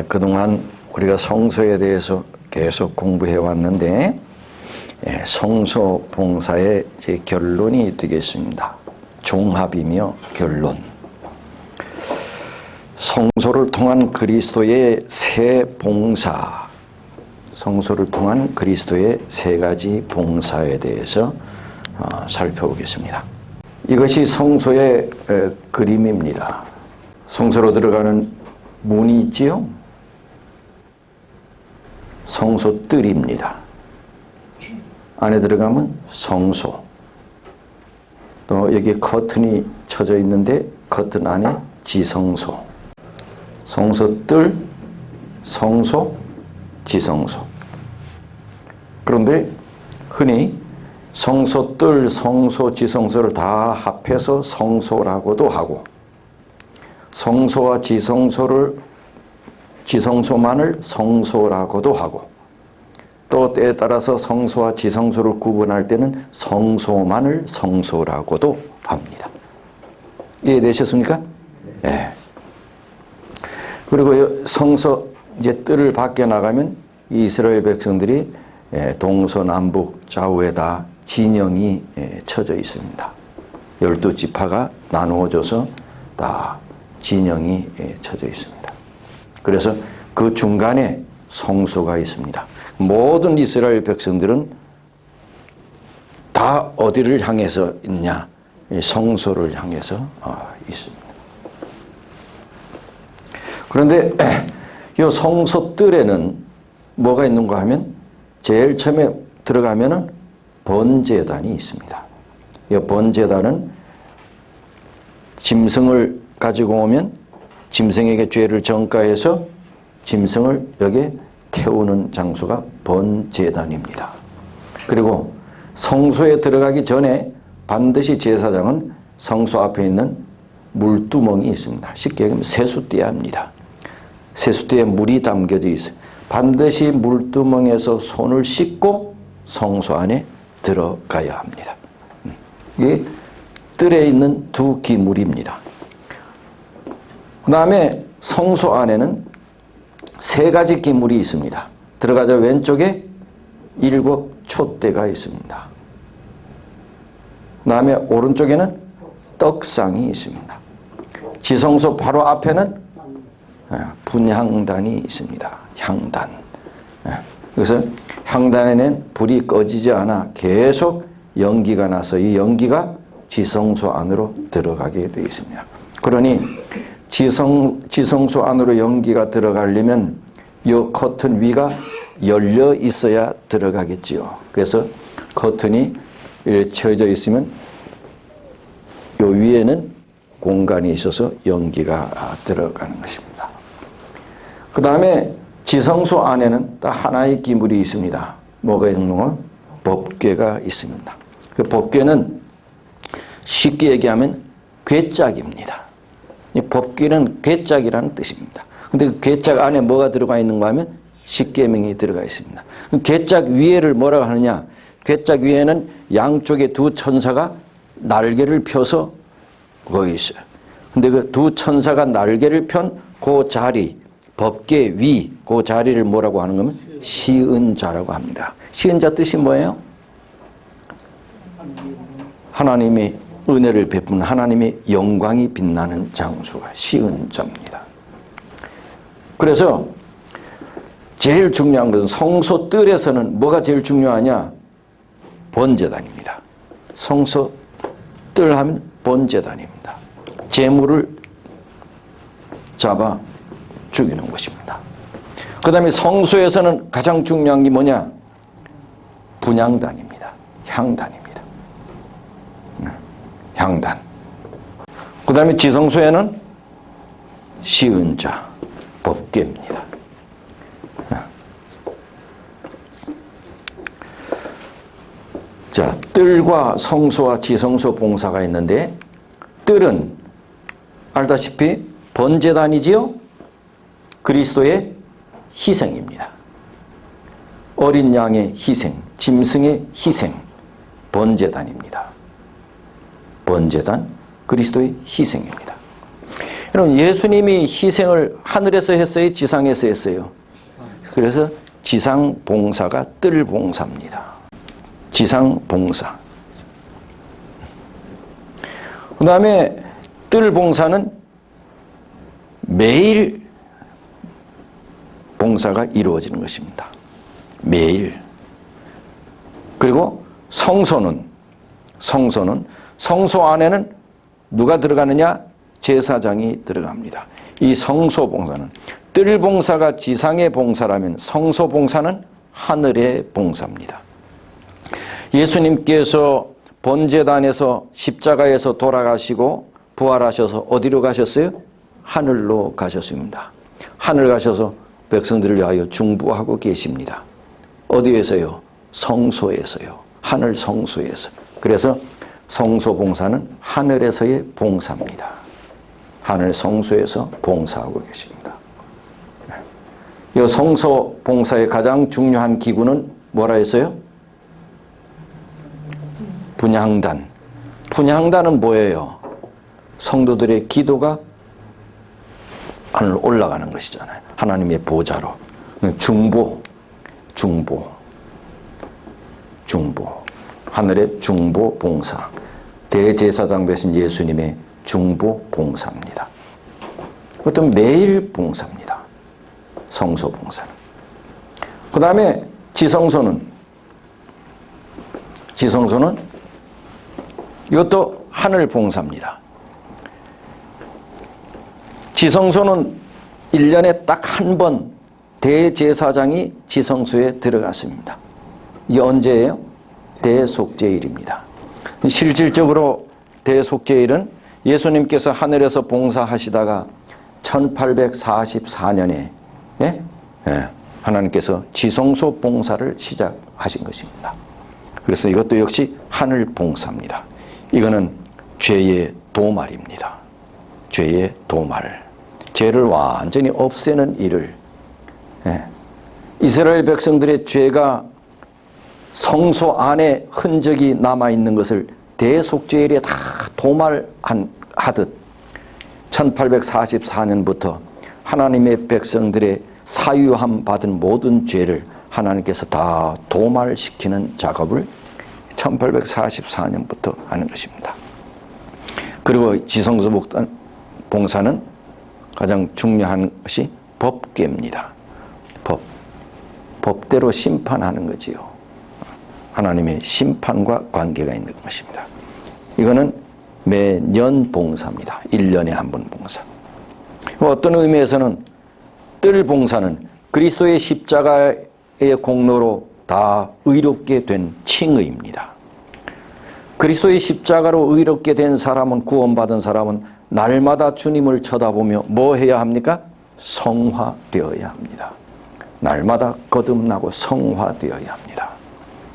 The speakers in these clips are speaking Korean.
그동안 우리가 성소에 대해서 계속 공부해 왔는데 성소 봉사의 제 결론이 되겠습니다. 종합이며 결론. 성소를 통한 그리스도의 세 봉사, 성소를 통한 그리스도의 세 가지 봉사에 대해서 살펴보겠습니다. 이것이 성소의 그림입니다. 성소로 들어가는 문이 있지요? 성소뜰입니다. 안에 들어가면 성소. 또 여기 커튼이 쳐져 있는데 커튼 안에 지성소. 성소뜰, 성소, 지성소. 그런데 흔히 성소뜰, 성소, 지성소를 다 합해서 성소라고도 하고 성소와 지성소만을 성소라고도 하고 또 때에 따라서 성소와 지성소를 구분할 때는 성소만을 성소라고도 합니다. 이해되셨습니까? 네. 그리고 성소 이제 뜰을 밖에 나가면 이스라엘 백성들이 동서남북 좌우에 다 진영이 쳐져 있습니다. 12지파가 나누어져서 다 진영이 쳐져 있습니다. 그래서 그 중간에 성소가 있습니다. 모든 이스라엘 백성들은 다 어디를 향해서 있느냐? 성소를 향해서 있습니다. 그런데 이 성소뜰에는 뭐가 있는가 하면 제일 처음에 들어가면은 번제단이 있습니다. 이 번제단은 짐승을 가지고 오면 짐승에게 죄를 전가해서 짐승을 여기에 태우는 장소가 번제단입니다. 그리고 성소에 들어가기 전에 반드시 제사장은 성소 앞에 있는 물두멍이 있습니다. 쉽게 얘기하면 세숫대야입니다. 세숫대에 물이 담겨져 있어요. 반드시 물두멍에서 손을 씻고 성소 안에 들어가야 합니다. 이게 뜰에 있는 두 기물입니다. 그 다음에 성소 안에는 세 가지 기물이 있습니다. 들어가자 왼쪽에 7 촛대가 있습니다. 그 다음에 오른쪽에는 떡상이 있습니다. 지성소 바로 앞에는 분향단이 있습니다. 향단. 그래서 향단에는 불이 꺼지지 않아 계속 연기가 나서 이 연기가 지성소 안으로 들어가게 되어 있습니다. 그러니 지성소 안으로 연기가 들어가려면 이 커튼 위가 열려 있어야 들어가겠지요. 그래서 커튼이 쳐져 있으면 이 위에는 공간이 있어서 연기가 들어가는 것입니다. 그 다음에 지성소 안에는 딱 하나의 기물이 있습니다. 뭐가 있는가? 법궤가 있습니다. 그 법궤는 쉽게 얘기하면 궤짝입니다. 이 법궤는 궤짝이라는 뜻입니다. 근데 그 궤짝 안에 뭐가 들어가 있는가 하면 십계명이 들어가 있습니다. 궤짝 위에를 뭐라고 하느냐? 궤짝 위에는 양쪽에 두 천사가 날개를 펴서 거기 있어요. 근데 그 두 천사가 날개를 편 그 자리, 법궤 위, 그 자리를 뭐라고 하는 거면 시은자라고 합니다. 시은자 뜻이 뭐예요? 하나님의 은혜를 베푸는 하나님의 영광이 빛나는 장소가 시은자입니다. 그래서 제일 중요한 것은 성소뜰에서는 뭐가 제일 중요하냐? 번제단입니다. 성소뜰 하면 번제단입니다. 제물을 잡아 죽이는 것입니다. 그 다음에 성소에서는 가장 중요한 게 뭐냐? 분향단입니다. 향단입니다. 향단. 그 다음에 지성소에는 시은자, 법궤입니다. 자, 뜰과 성소와 지성소 봉사가 있는데 뜰은 알다시피 번제단이지요? 그리스도의 희생입니다. 어린 양의 희생, 짐승의 희생, 번제단입니다. 번제단, 그리스도의 희생입니다. 여러분, 예수님이 희생을 하늘에서 했어요? 지상에서 했어요? 그래서 지상봉사가 뜰봉사입니다. 지상봉사. 그 다음에 뜰봉사는 매일 봉사가 이루어지는 것입니다. 매일. 그리고 성소는 성소 안에는 누가 들어가느냐? 제사장이 들어갑니다. 이 성소 봉사는, 뜰 봉사가 지상의 봉사라면 성소 봉사는 하늘의 봉사입니다. 예수님께서 번제단에서 십자가에서 돌아가시고 부활하셔서 어디로 가셨어요? 하늘로 가셨습니다. 하늘 가셔서 백성들을 위하여 중보하고 계십니다. 어디에서요? 성소에서요. 하늘 성소에서. 그래서 성소 봉사는 하늘에서의 봉사입니다. 하늘 성소에서 봉사하고 계십니다. 이 성소 봉사의 가장 중요한 기구는 뭐라 했어요? 분향단. 분향단은 뭐예요? 성도들의 기도가 하늘로 올라가는 것이잖아요. 하나님의 보좌로. 중보. 하늘의 중보 봉사. 대제사장 되신 예수님의 중보 봉사입니다. 그것도 매일 봉사입니다. 성소 봉사는. 그 다음에 지성소는 이것도 하늘 봉사입니다. 지성소는 1년에 딱 한 번 대제사장이 지성소에 들어갔습니다. 이게 언제예요? 대속죄일입니다. 실질적으로 대속죄일은 예수님께서 하늘에서 봉사하시다가 1844년에 하나님께서 지성소 봉사를 시작하신 것입니다. 그래서 이것도 역시 하늘 봉사입니다. 이거는 죄의 도말입니다. 죄의 도말. 죄를 완전히 없애는 일을. 이스라엘 백성들의 죄가 성소 안에 흔적이 남아있는 것을 대속죄일에 다 도말하듯 1844년부터 하나님의 백성들의 사유함 받은 모든 죄를 하나님께서 다 도말시키는 작업을 1844년부터 하는 것입니다. 그리고 지성소 봉사는 가장 중요한 것이 법궤입니다. 법대로 심판하는 거지요. 하나님의 심판과 관계가 있는 것입니다. 이거는 매년 봉사입니다. 1년에 한 번 봉사. 어떤 의미에서는 뜰 봉사는 그리스도의 십자가의 공로로 다 의롭게 된 칭의입니다. 그리스도의 십자가로 의롭게 된 사람은, 구원받은 사람은 날마다 주님을 쳐다보며 뭐 해야 합니까? 성화되어야 합니다. 날마다 거듭나고 성화되어야 합니다.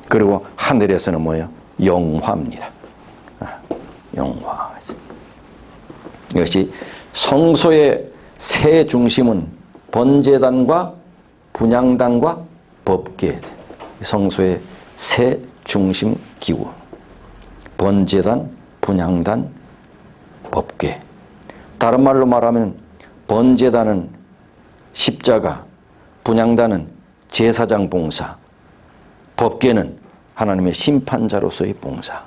그리고 하늘에서는 뭐예요? 영화입니다. 영화. 이것이 성소의 세 중심은 번제단과 분향단과 법궤. 성소의 세 중심 기구. 번제단, 분향단, 법궤. 다른 말로 말하면 번제단은 십자가, 분향단은 제사장 봉사, 법궤는 하나님의 심판자로서의 봉사.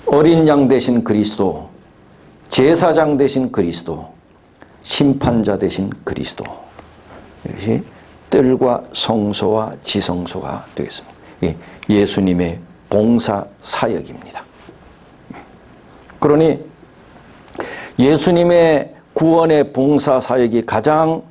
어린 양 되신 그리스도, 제사장 되신 그리스도, 심판자 되신 그리스도. 이것이 뜰과 성소와 지성소가 되겠습니다. 예수님의 봉사 사역입니다. 그러니 예수님의 구원의 봉사 사역이 가장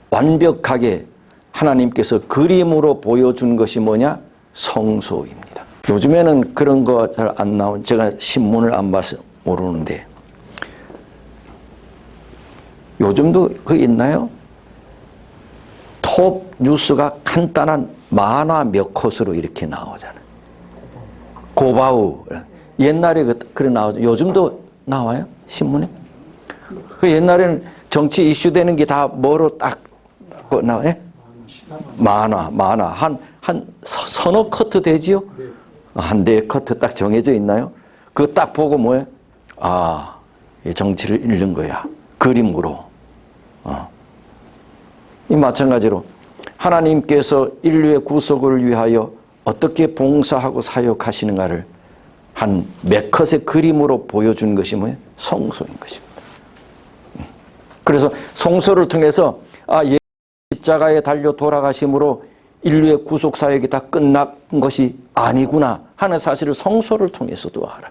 완벽하게 하나님께서 그림으로 보여준 것이 뭐냐? 성소입니다. 요즘에는 그런 거 잘 안 나온, 제가 신문을 안 봐서 모르는데 요즘도 그거 있나요? 톱 뉴스가 간단한 만화 몇 컷으로 이렇게 나오잖아요. 고바우. 옛날에 그래 나오죠. 요즘도 나와요? 신문에? 그 옛날에는 정치 이슈 되는 게 다 뭐로 딱 나와요? 만화. 한 서너 커트 되지요? 한 4커트 딱 정해져 있나요? 그거 딱 보고 뭐예요? 아, 정치를 잃는 거야. 그림으로. 이 마찬가지로 하나님께서 인류의 구속을 위하여 어떻게 봉사하고 사역하시는가를 한 몇 컷의 그림으로 보여준 것이 뭐예요? 성소인 것입니다. 그래서 성소를 통해서 예수 십자가에 달려 돌아가심으로 인류의 구속 사역이 다 끝난 것이 아니구나 하는 사실을 성소를 통해서도 알아.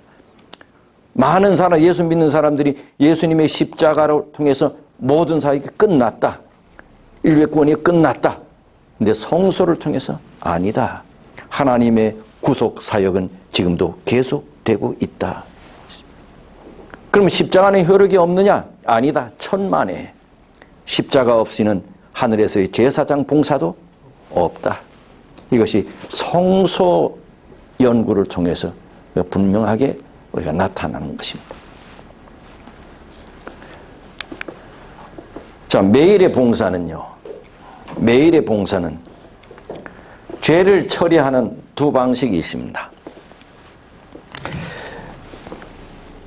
많은 사람, 예수 믿는 사람들이 예수님의 십자가를 통해서 모든 사역이 끝났다. 인류의 구원이 끝났다. 근데 성소를 통해서 아니다. 하나님의 구속 사역은 지금도 계속되고 있다. 그럼 십자가는 효력이 없느냐? 아니다. 천만에. 십자가 없이는 하늘에서의 제사장 봉사도 없다. 이것이 성소 연구를 통해서 분명하게 우리가 나타나는 것입니다. 자, 매일의 봉사는요. 매일의 봉사는 죄를 처리하는 두 방식이 있습니다.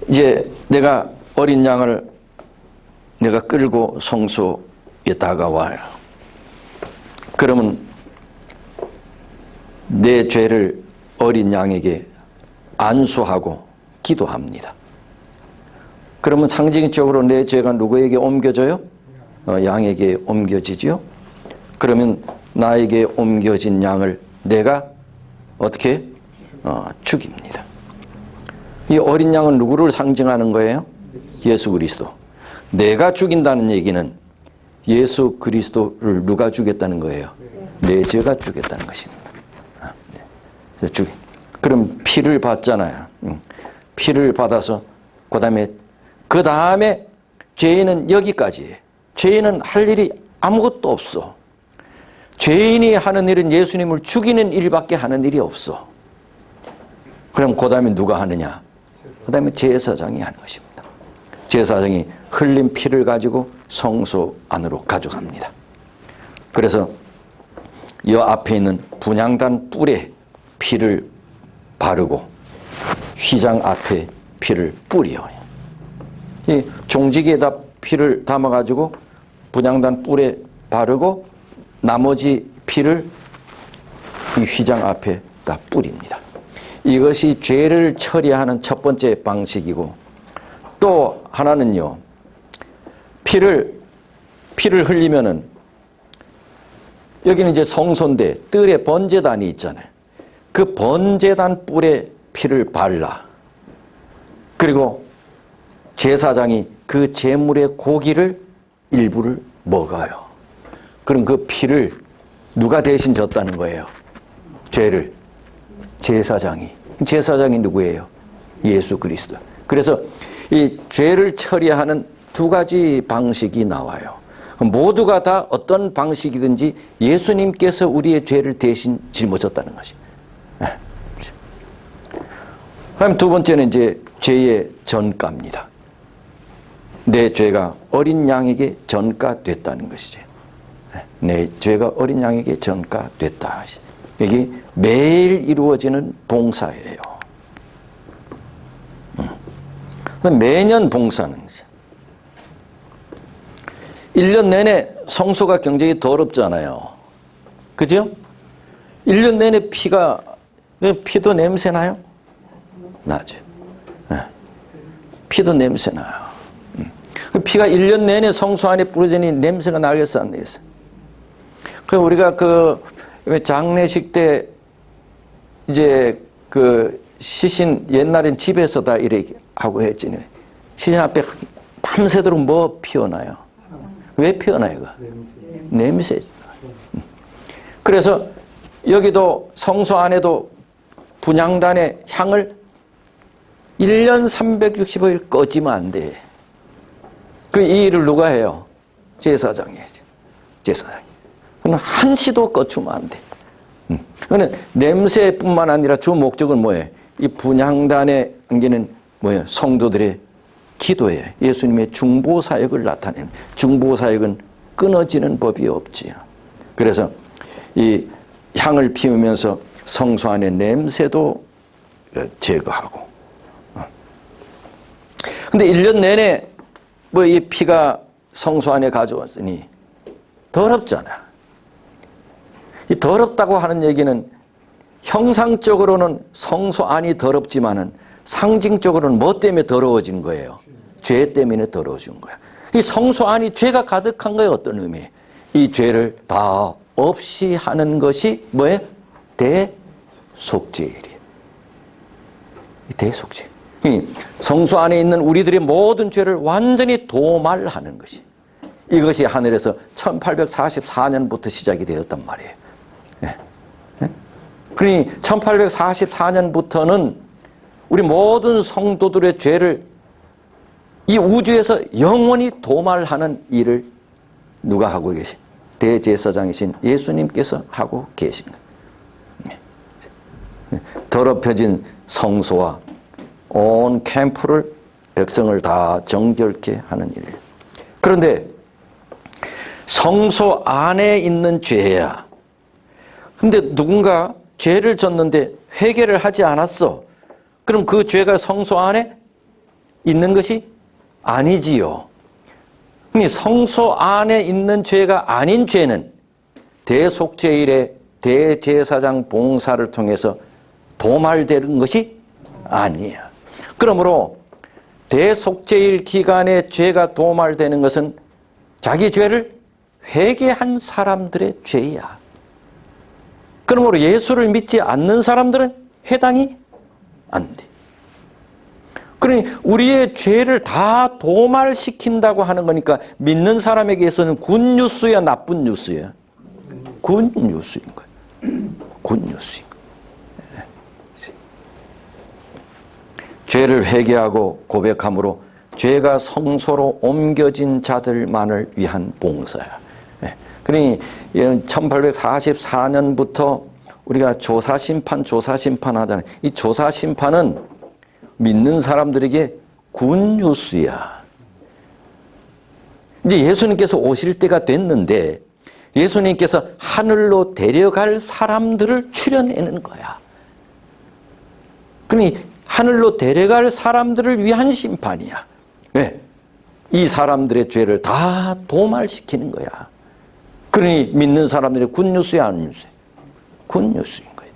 이제 내가 어린 양을 내가 끌고 성소에 다가와요. 그러면 내 죄를 어린 양에게 안수하고 기도합니다. 그러면 상징적으로 내 죄가 누구에게 옮겨져요? 양에게 옮겨지죠. 그러면 나에게 옮겨진 양을 내가 어떻게 죽입니다. 이 어린 양은 누구를 상징하는 거예요? 예수 그리스도. 내가 죽인다는 얘기는 예수 그리스도를 누가 죽였다는 거예요? 내 죄가 죽였다는 것입니다. 그럼 피를 받잖아요. 피를 받아서 그 다음에 죄인은 여기까지. 죄인은 할 일이 아무것도 없어. 죄인이 하는 일은 예수님을 죽이는 일밖에 하는 일이 없어. 그럼 그 다음에 누가 하느냐? 그 다음에 제사장이 하는 것입니다. 제사장이 흘린 피를 가지고 성소 안으로 가져갑니다. 그래서 이 앞에 있는 분향단 뿔에 피를 바르고 휘장 앞에 피를 뿌려요. 이 종지기에다 피를 담아가지고 분향단 뿔에 바르고 나머지 피를 이 휘장 앞에 다 뿌립니다. 이것이 죄를 처리하는 첫 번째 방식이고, 또 하나는요, 피를 흘리면은 여기는 이제 성소인데 뜰에 번제단이 있잖아요. 그 번제단 뿔에 피를 발라. 그리고 제사장이 그 제물의 고기를 일부를 먹어요. 그럼 그 피를 누가 대신 졌다는 거예요? 죄를. 제사장이. 제사장이 누구예요? 예수 그리스도. 그래서 이 죄를 처리하는 두 가지 방식이 나와요. 모두가 다 어떤 방식이든지 예수님께서 우리의 죄를 대신 짊어졌다는 것이. 그럼 두 번째는 이제 죄의 전가입니다. 내 죄가 어린 양에게 전가됐다는 것이죠. 내 죄가 어린 양에게 전가됐다. 이게 매일 이루어지는 봉사예요. 매년 봉사는 1년 내내 성소가 굉장히 더럽잖아요. 그죠? 1년 내내 피도 냄새 나요? 나죠. 피도 냄새 나요. 피가 1년 내내 성소 안에 뿌려지니 냄새가 나겠어, 안 나겠어? 그럼 우리가 장례식 때 이제 시신 옛날엔 집에서 다 이렇게 하고 했지. 시신 앞에 밤새도록 뭐 피어나요? 왜 피어나요? 냄새. 그래서 여기도 성소 안에도 분향단의 향을 1년 365일 꺼지면 안 돼. 이 일을 누가 해요? 제사장이 해야죠. 제사장이. 그건 한시도 꺼주면 안 돼. 그는 냄새뿐만 아니라 주 목적은 뭐예요? 이 분향단에 안기는 뭐예요? 성도들의 기도예요. 예수님의 중보 사역을 나타내는. 중보 사역은 끊어지는 법이 없지요. 그래서 이 향을 피우면서 성소 안의 냄새도 제거하고. 근데 1년 내내 뭐 이 피가 성소 안에 가져왔으니 더럽잖아. 이 더럽다고 하는 얘기는 형상적으로는 성소 안이 더럽지만은 상징적으로는 뭐 때문에 더러워진 거예요? 죄 때문에 더러워진 거야. 이 성소 안이 죄가 가득한 거예요. 어떤 의미? 이 죄를 다 없이 하는 것이 뭐예요? 대속죄일이에요. 대속죄. 성소 안에 있는 우리들의 모든 죄를 완전히 도말하는 것이, 이것이 하늘에서 1844년부터 시작이 되었단 말이에요. 그러니 1844년부터는 우리 모든 성도들의 죄를 이 우주에서 영원히 도말하는 일을 누가 하고 계신? 대제사장이신 예수님께서 하고 계신 거예요. 더럽혀진 성소와 온 캠프를, 백성을 다 정결케 하는 일. 그런데 성소 안에 있는 죄야. 근데 누군가 죄를 졌는데 회개를 하지 않았어. 그럼 그 죄가 성소 안에 있는 것이 아니지요. 성소 안에 있는 죄가 아닌 죄는 대속죄일의 대제사장 봉사를 통해서 도말되는 것이 아니에요. 그러므로 대속죄일 기간에 죄가 도말되는 것은 자기 죄를 회개한 사람들의 죄야. 그러므로 예수를 믿지 않는 사람들은 해당이 안 돼. 그러니 우리의 죄를 다 도말시킨다고 하는 거니까 믿는 사람에게서는 굿뉴스야, 나쁜 뉴스야? 굿뉴스인 거예요. 굿뉴스인 거예요. 죄를 회개하고 고백함으로 죄가 성소로 옮겨진 자들만을 위한 봉사야. 그러니 1844년부터 우리가 조사심판 하잖아요. 이 조사심판은 믿는 사람들에게 굿뉴스야. 이제 예수님께서 오실 때가 됐는데 예수님께서 하늘로 데려갈 사람들을 추려내는 거야. 그러니 하늘로 데려갈 사람들을 위한 심판이야. 왜? 이 사람들의 죄를 다 도말시키는 거야. 그러니 믿는 사람들의 굿뉴스야, 안 뉴스야? 굿뉴스인 거예요.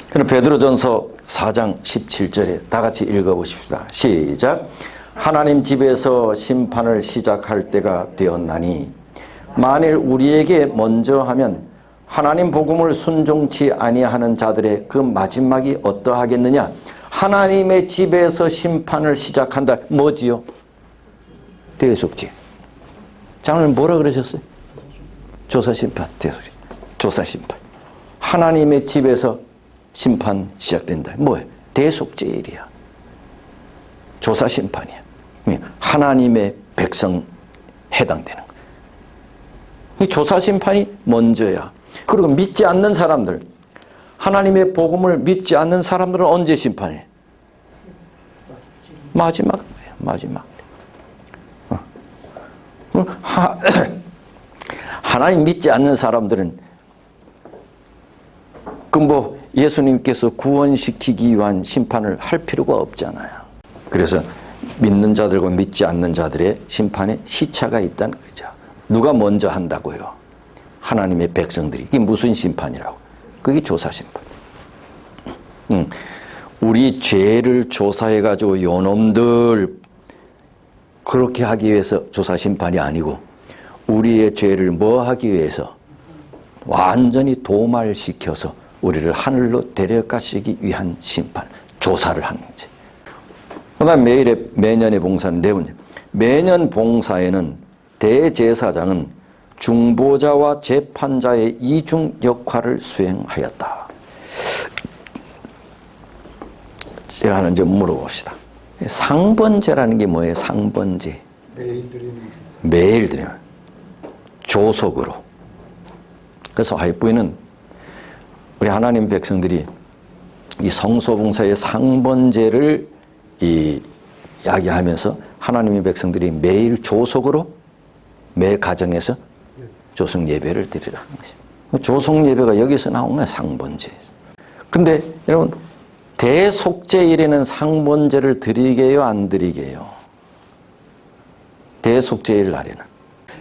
그럼 베드로전서 4장 17절에 다 같이 읽어보십시다. 시작. 하나님 집에서 심판을 시작할 때가 되었나니 만일 우리에게 먼저 하면 하나님 복음을 순종치 아니하는 자들의 그 마지막이 어떠하겠느냐. 하나님의 집에서 심판을 시작한다. 뭐지요? 대속죄. 장로님 뭐라 그러셨어요? 조사심판, 대속죄. 조사심판. 하나님의 집에서 심판 시작된다. 뭐예요? 대속죄일이야. 조사심판이야. 하나님의 백성 해당되는 거야. 조사심판이 먼저야. 그리고 믿지 않는 사람들, 하나님의 복음을 믿지 않는 사람들은 언제 심판해? 마지막. 하나님 믿지 않는 사람들은 예수님께서 구원시키기 위한 심판을 할 필요가 없잖아요. 그래서 믿는 자들과 믿지 않는 자들의 심판에 시차가 있다는 거죠. 누가 먼저 한다고요? 하나님의 백성들이. 이게 무슨 심판이라고? 그게 조사심판. 우리 죄를 조사해가지고 요놈들 그렇게 하기 위해서 조사심판이 아니고 우리의 죄를 뭐 하기 위해서? 완전히 도말시켜서 우리를 하늘로 데려가시기 위한 심판, 조사를 하는 거지. 그다음에 매년의 봉사는 네 번째. 매년 봉사에는 대제사장은 중보자와 재판자의 이중 역할을 수행하였다. 제가 하나 좀 물어봅시다. 상번제라는 게 뭐예요? 상번제. 매일 드리는 조속으로. 그래서 하이부에는 우리 하나님 백성들이 이 성소봉사의 상번제를 이야기하면서 하나님의 백성들이 매일 조속으로 매 가정에서 조속 예배를 드리라 하는 것이죠. 조속 예배가 여기서 나온 거야, 상번제에서. 근데 여러분, 대속죄일에는 상번제를 드리게요, 안 드리게요? 대속죄일 날에는.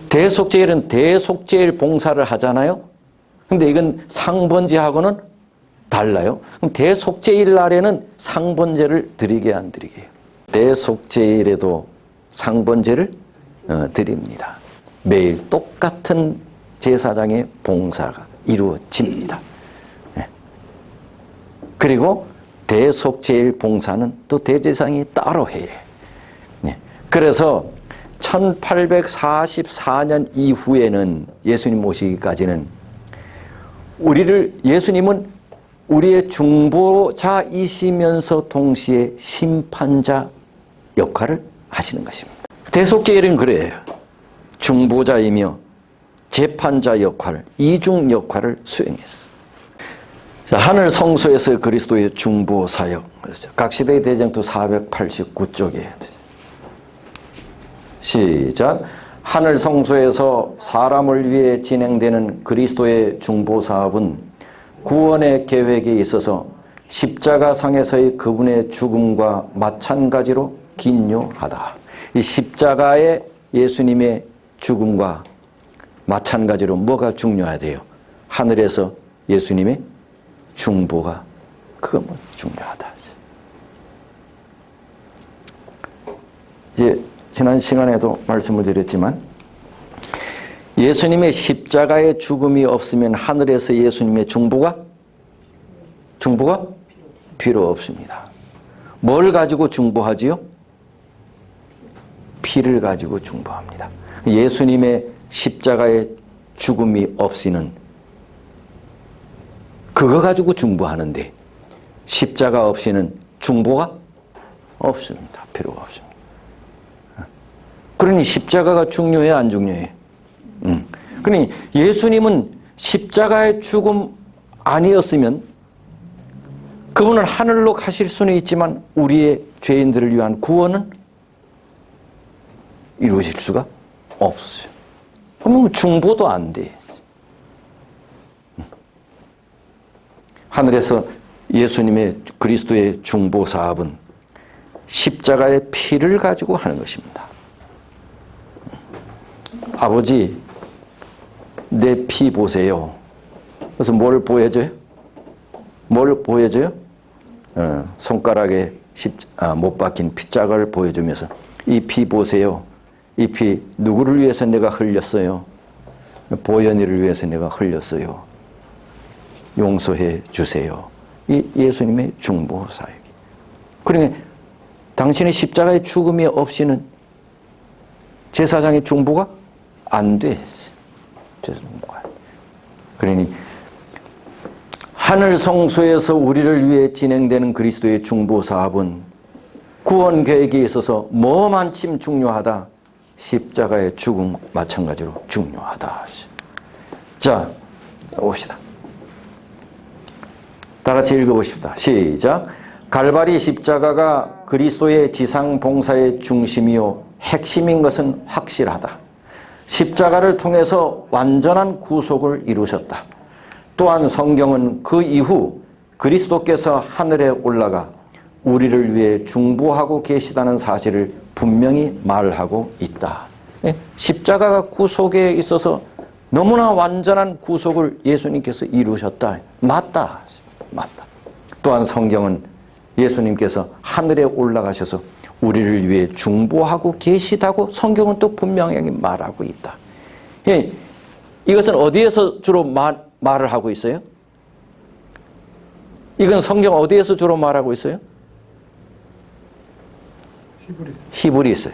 대속죄일은 대속죄일 봉사를 하잖아요. 근데 이건 상번제하고는 달라요. 그럼 대속죄일 날에는 상번제를 드리게 안 드리게요? 대속죄일에도 상번제를 드립니다. 매일 똑같은 제사장의 봉사가 이루어집니다. 그리고 대속죄일 봉사는 또 대제사장이 따로 해요. 그래서 1844년 이후에는 예수님 오시기까지는 예수님은 우리의 중보자이시면서 동시에 심판자 역할을 하시는 것입니다. 대속죄일은 그래요. 중보자이며 재판자 역할, 이중 역할을 수행했어. 자, 하늘 성소에서 그리스도의 중보 사역. 각 시대의 대쟁투 489쪽에 시작. 하늘 성소에서 사람을 위해 진행되는 그리스도의 중보 사업은 구원의 계획에 있어서 십자가상에서의 그분의 죽음과 마찬가지로 긴요하다. 이 십자가의 예수님의 죽음과 마찬가지로 뭐가 중요하대요? 하늘에서 예수님의 중보가 그거 뭐 중요하다. 이제 지난 시간에도 말씀을 드렸지만 예수님의 십자가의 죽음이 없으면 하늘에서 예수님의 중보가 필요 없습니다. 뭘 가지고 중보하지요? 피를 가지고 중보합니다. 예수님의 십자가의 죽음이 없이는 그거 가지고 중보하는데 십자가 없이는 중보가 없습니다. 필요가 없습니다. 그러니 십자가가 중요해 안 중요해? 그러니 예수님은 십자가의 죽음 아니었으면 그분은 하늘로 가실 수는 있지만 우리의 죄인들을 위한 구원은 이루어질 수가 없어요. 그러면 중보도 안 돼. 하늘에서 예수님의 그리스도의 중보 사업은 십자가의 피를 가지고 하는 것입니다. 아버지, 내 피 보세요. 그래서 뭘 보여줘요? 뭘 보여줘요? 손가락에 못 박힌 피자를 보여주면서 이 피 보세요. 이 피 누구를 위해서 내가 흘렸어요? 보현이를 위해서 내가 흘렸어요. 용서해 주세요. 이 예수님의 중보 사역. 그러니까 당신의 십자가의 죽음이 없이는 제사장의 중보가 안 돼. 그러니 하늘 성소에서 우리를 위해 진행되는 그리스도의 중보 사업은 구원 계획에 있어서 뭐만큼 중요하다. 십자가의 죽음 마찬가지로 중요하다. 자, 봅시다. 다 같이 읽어보십시다. 시작. 갈바리 십자가가 그리스도의 지상 봉사의 중심이요 핵심인 것은 확실하다. 십자가를 통해서 완전한 구속을 이루셨다. 또한 성경은 그 이후 그리스도께서 하늘에 올라가 우리를 위해 중보하고 계시다는 사실을 분명히 말하고 있다. 십자가가 구속에 있어서 너무나 완전한 구속을 예수님께서 이루셨다. 맞다. 맞다. 또한 성경은 예수님께서 하늘에 올라가셔서 우리를 위해 중보하고 계시다고 성경은 또 분명하게 말하고 있다. 이것은 어디에서 주로 말을 하고 있어요? 이건 성경 어디에서 주로 말하고 있어요? 히브리서.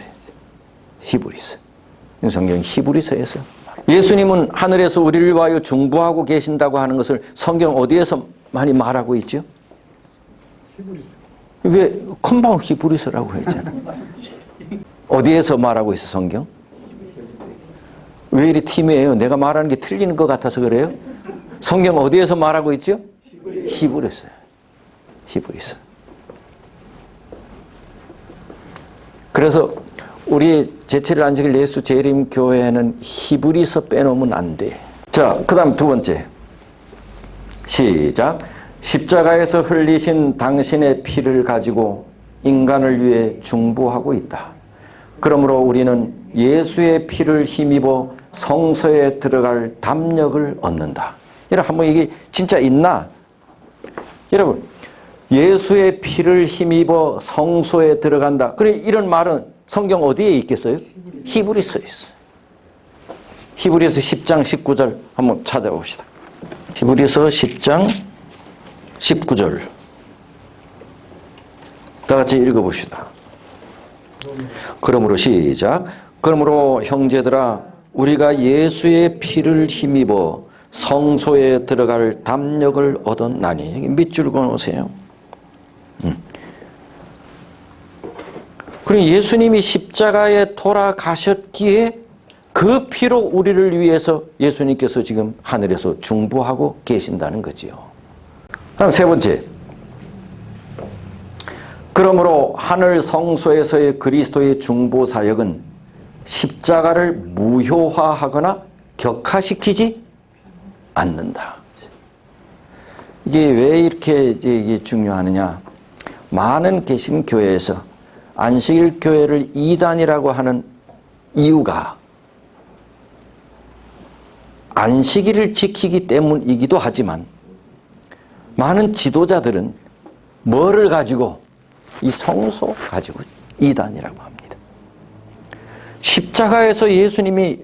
성경 히브리서에서. 예수님은 하늘에서 우리를 위하여 중보하고 계신다고 하는 것을 성경 어디에서 많이 말하고 있죠? 히브리서. 왜 금방 히브리서라고 했잖아. 어디에서 말하고 있어 성경? 왜 이리 팀이에요? 내가 말하는 게 틀리는 것 같아서 그래요? 성경 어디에서 말하고 있죠? 히브리서요. 히브리서. 그래서 우리 제7일 안식일 예수 재림 교회는 히브리서 빼놓으면 안 돼. 자, 그 다음 두 번째. 시작. 십자가에서 흘리신 당신의 피를 가지고 인간을 위해 중보하고 있다. 그러므로 우리는 예수의 피를 힘입어 성소에 들어갈 담력을 얻는다. 여러분 한번 이게 진짜 있나? 여러분 예수의 피를 힘입어 성소에 들어간다. 그래 이런 말은 성경 어디에 있겠어요? 히브리서에 있어요. 히브리서 10장 19절 한번 찾아봅시다. 히브리서 10장 19절 다 같이 읽어봅시다. 그러므로 시작. 그러므로 형제들아 우리가 예수의 피를 힘입어 성소에 들어갈 담력을 얻었나니. 여기 밑줄 그어놓으세요. 그리고 예수님이 십자가에 돌아가셨기에 그 피로 우리를 위해서 예수님께서 지금 하늘에서 중보하고 계신다는 거지요. 그럼 세 번째. 그러므로 하늘 성소에서의 그리스도의 중보 사역은 십자가를 무효화하거나 격화시키지 않는다. 이게 왜 이렇게 이게 중요하느냐? 많은 개신교회에서 안식일 교회를 이단이라고 하는 이유가 안식일을 지키기 때문이기도 하지만 많은 지도자들은 뭐를 가지고 이 성소 가지고 이단이라고 합니다. 십자가에서 예수님이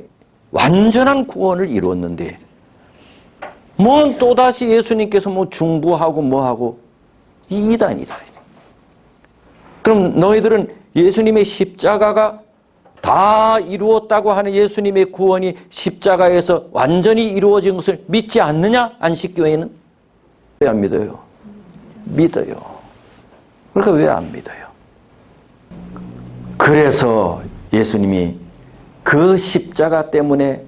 완전한 구원을 이루었는데 뭐 또다시 예수님께서 뭐 중보하고 뭐하고 이 이단이다. 그럼 너희들은 예수님의 십자가가 다 이루었다고 하는 예수님의 구원이 십자가에서 완전히 이루어진 것을 믿지 않느냐? 안식교회는 왜 안 믿어요? 믿어요. 그러니까 왜 안 믿어요? 그래서 예수님이 그 십자가 때문에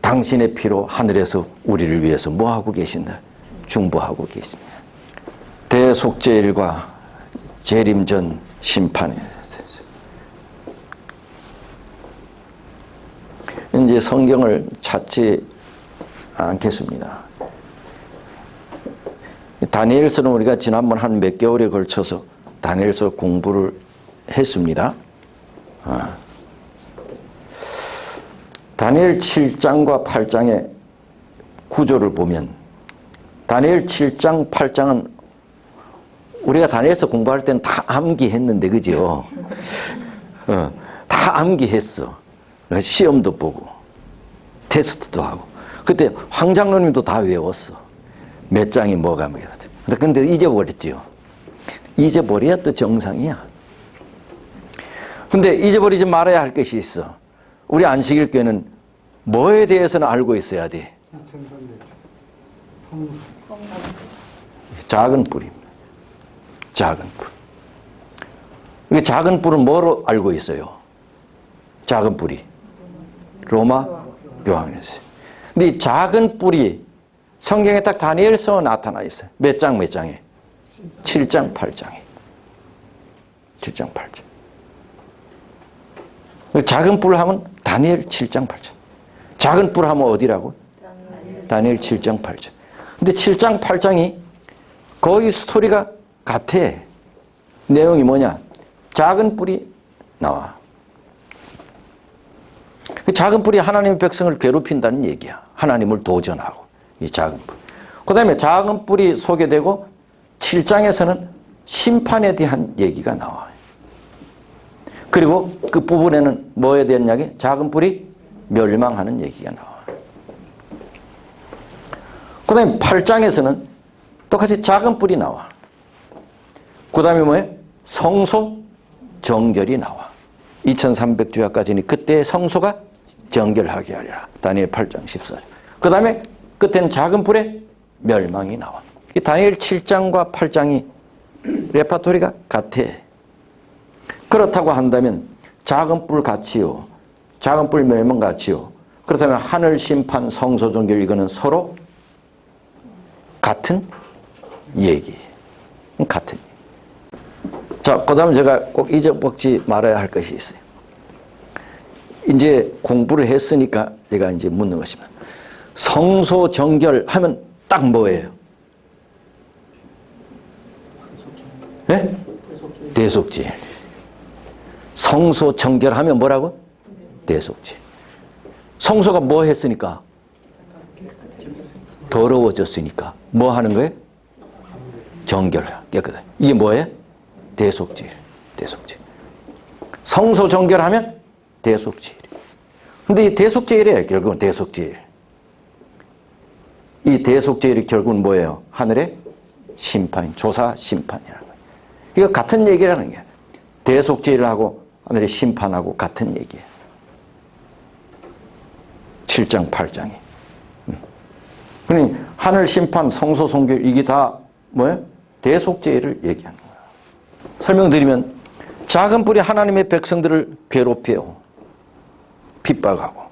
당신의 피로 하늘에서 우리를 위해서 뭐하고 계신다? 중보하고 계십니다. 대속죄일과 재림전 심판에 이제 성경을 찾지 않겠습니다. 다니엘서는 우리가 지난번 한 몇 개월에 걸쳐서 다니엘서 공부를 했습니다. 다니엘 7장과 8장의 구조를 보면 다니엘 7장, 8장은 우리가 다니엘서 공부할 때는 다 암기했는데 그죠? 다 암기했어. 시험도 보고 테스트도 하고 그때 황 장로님도 다 외웠어. 몇 장이 뭐가 뭐야. 근데 잊어버렸지요. 잊어버려야 또 정상이야. 근데 잊어버리지 말아야 할 것이 있어. 우리 안식일 교회는 뭐에 대해서는 알고 있어야 돼? 작은 뿔입니다. 작은 뿔. 작은 뿔은 뭐로 알고 있어요? 작은 뿔이 로마 교황이었어요. 근데 이 작은 뿔이 성경에 딱 다니엘서에 나타나 있어요. 몇 장 몇 장에? 7장 8장에. 7장 8장. 작은 뿔 하면 다니엘 7장 8장. 작은 뿔 하면 어디라고? 다니엘 7장 8장. 근데 7장 8장이 거의 스토리가 같아. 내용이 뭐냐? 작은 뿔이 나와. 작은 뿔이 하나님의 백성을 괴롭힌다는 얘기야. 하나님을 도전하고. 이 작은 뿔. 그 다음에 작은 뿔이 소개되고 7장에서는 심판에 대한 얘기가 나와요. 그리고 그 부분에는 뭐에 대한 이야기? 작은 뿔이 멸망하는 얘기가 나와요. 그 다음에 8장에서는 똑같이 작은 뿔이 나와. 그 다음에 뭐예요? 성소 정결이 나와. 2300주야까지는 그때 성소가 정결하게 하리라. 다니엘 8장 14절. 그 다음에 끝에는 작은 뿔의 멸망이 나와. 이 다니엘 7장과 8장이 레파토리가 같아. 그렇다고 한다면 작은 뿔 같이요. 작은 뿔 멸망 같이요. 그렇다면 하늘 심판 성소 정결 이거는 서로 같은 얘기. 같은 얘기. 자, 그 다음에 제가 꼭 잊어먹지 말아야 할 것이 있어요. 이제 공부를 했으니까 제가 이제 묻는 것입니다. 성소 정결 하면 딱 뭐예요? 네? 대속죄. 성소 정결하면 뭐라고? 대속죄. 성소가 뭐 했으니까? 더러워졌으니까. 뭐 하는 거예요? 정결, 깨끗해. 이게 뭐예요? 대속죄. 대속죄. 성소 정결하면 대속죄. 근데 이 대속죄일이에요. 결국은 대속죄일. 이 대속죄일이 결국은 뭐예요? 하늘의 심판, 조사 심판이라는 거예요. 이거 같은 얘기라는 거예요. 대속죄일하고 하늘의 심판하고 같은 얘기예요. 7장, 8장이. 그러니 하늘 심판, 성소 성결 이게 다 뭐예요? 대속죄를 얘기하는 거예요. 설명드리면 작은 뿔이 하나님의 백성들을 괴롭혀요. 핍박하고.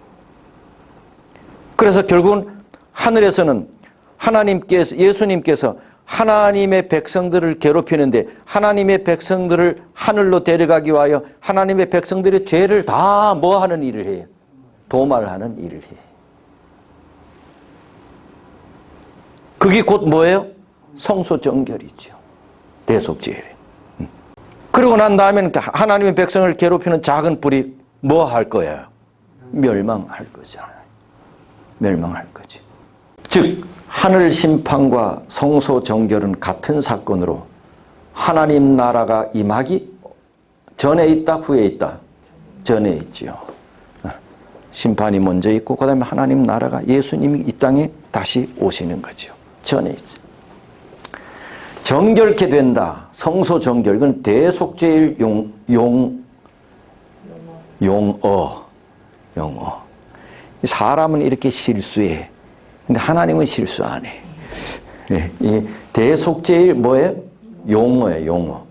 그래서 결국은 하늘에서는 하나님께서, 예수님께서 하나님의 백성들을 괴롭히는데 하나님의 백성들을 하늘로 데려가기 위하여 하나님의 백성들의 죄를 다 뭐 하는 일을 해요? 도말하는 일을 해요. 그게 곧 뭐예요? 성소 정결이죠. 대속죄. 그러고 난 다음에는 하나님의 백성을 괴롭히는 작은 뿔이 뭐 할 거예요? 멸망할 거잖아요. 멸망할 거지. 즉 하늘 심판과 성소 정결은 같은 사건으로 하나님 나라가 임하기 전에 있다, 후에 있다? 전에 있지요. 심판이 먼저 있고 그 다음에 하나님 나라가 예수님이 이 땅에 다시 오시는 거죠. 전에 있죠. 정결케 된다. 성소 정결. 이건 대속죄일 용어. 사람은 이렇게 실수해. 근데 하나님은 실수 안 해. 이 대속죄일 뭐예요? 용어예요, 용어.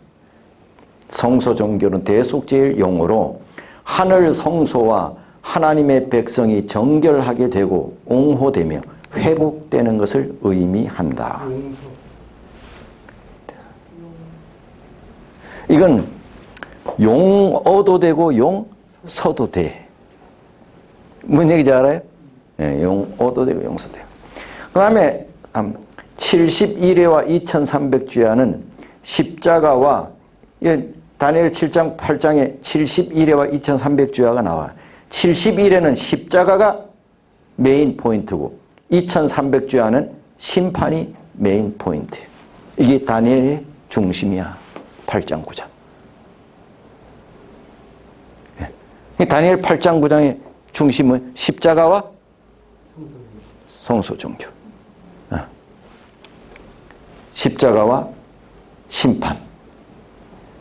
성소 정결은 대속죄일 용어로 하늘 성소와 하나님의 백성이 정결하게 되고 옹호되며 회복되는 것을 의미한다. 이건 용어도 되고 용서도 돼. 뭔 얘기인지 알아요? 네, 용어도 되고 용서도 돼요. 그 다음에 71회와 2300주야는 십자가와 다니엘 7장 8장에 71회와 2300주야가 나와요. 71회는 십자가가 메인 포인트고 2300주야는 심판이 메인 포인트. 이게 다니엘의 중심이야. 8장 9장. 다니엘 8장 9장의 중심은 십자가와 성소 정결. 십자가와 심판.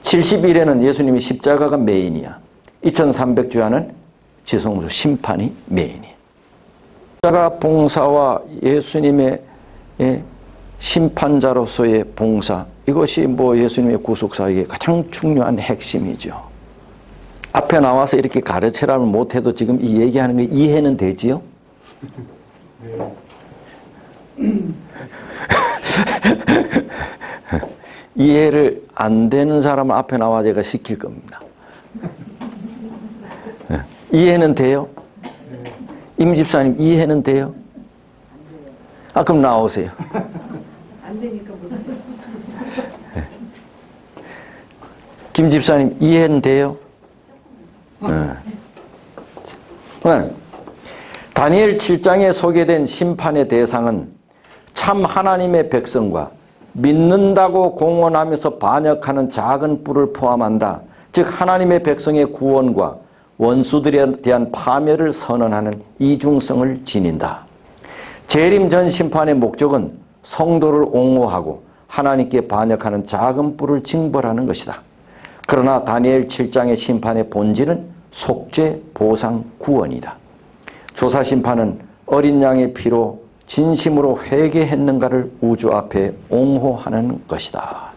71회는 예수님이 십자가가 메인이야. 2300주야는 지성소 심판이 메인이야. 십자가 봉사와 예수님의 심판자로서의 봉사, 이것이 뭐 예수님의 구속사역의 가장 중요한 핵심이죠. 앞에 나와서 이렇게 가르치라면 못해도 지금 이 얘기하는 게 이해는 되지요? 이해를 안 되는 사람은 앞에 나와 제가 시킬 겁니다. 이해는 돼요? 임 집사님 이해는 돼요? 아, 그럼 나오세요. 안 되니까 못. 김 집사님 이해는 돼요? 다니엘 7장에 소개된 심판의 대상은 참 하나님의 백성과 믿는다고 공언하면서 반역하는 작은 뿔을 포함한다. 즉 하나님의 백성의 구원과 원수들에 대한 파멸을 선언하는 이중성을 지닌다. 재림 전 심판의 목적은 성도를 옹호하고 하나님께 반역하는 작은 뿔을 징벌하는 것이다. 그러나 다니엘 7장의 심판의 본질은 속죄, 보상, 구원이다. 조사 심판은 어린 양의 피로 진심으로 회개했는가를 우주 앞에 옹호하는 것이다.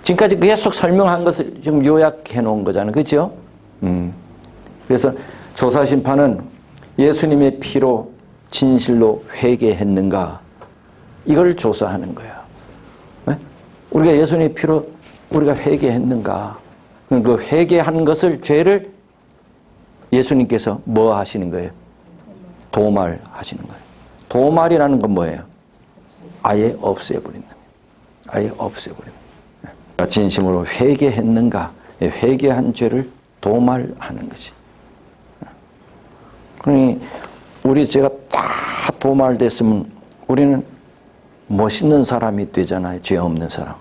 지금까지 계속 설명한 것을 좀 요약해 놓은 거잖아요. 그렇죠? 그래서 조사 심판은 예수님의 피로 진실로 회개했는가, 이걸 조사하는 거예요. 네? 우리가 예수님의 피로 우리가 회개했는가, 그 회개한 것을, 죄를 예수님께서 뭐 하시는 거예요? 도말하시는 거예요. 도말이라는 건 뭐예요? 아예 없애버리는 거예요. 아예 없애버리는 거예요. 진심으로 회개했는가, 회개한 죄를 도말하는 거지. 그러니 제가 다 도말됐으면 우리는 멋있는 사람이 되잖아요. 죄 없는 사람.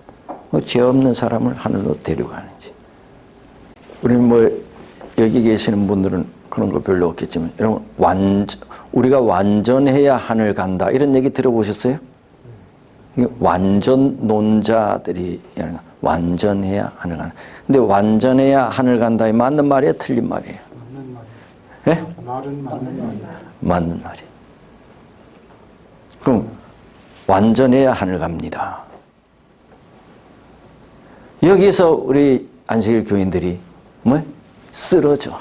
죄 없는 사람을 하늘로 데려가는지. 우리는 여기 계시는 분들은 그런 거 별로 없겠지만, 여러분, 우리가 완전해야 하늘 간다. 이런 얘기 들어보셨어요? 완전 논자들이 완전해야 하늘 간다. 근데 완전해야 하늘 간다에 맞는 말이에요? 틀린 말이에요? 맞는 말이에요. 예? 말은 맞는 말이에요. 맞는 말이에요. 그럼 완전해야 하늘 갑니다. 여기서 우리 안식일 교인들이 쓰러져.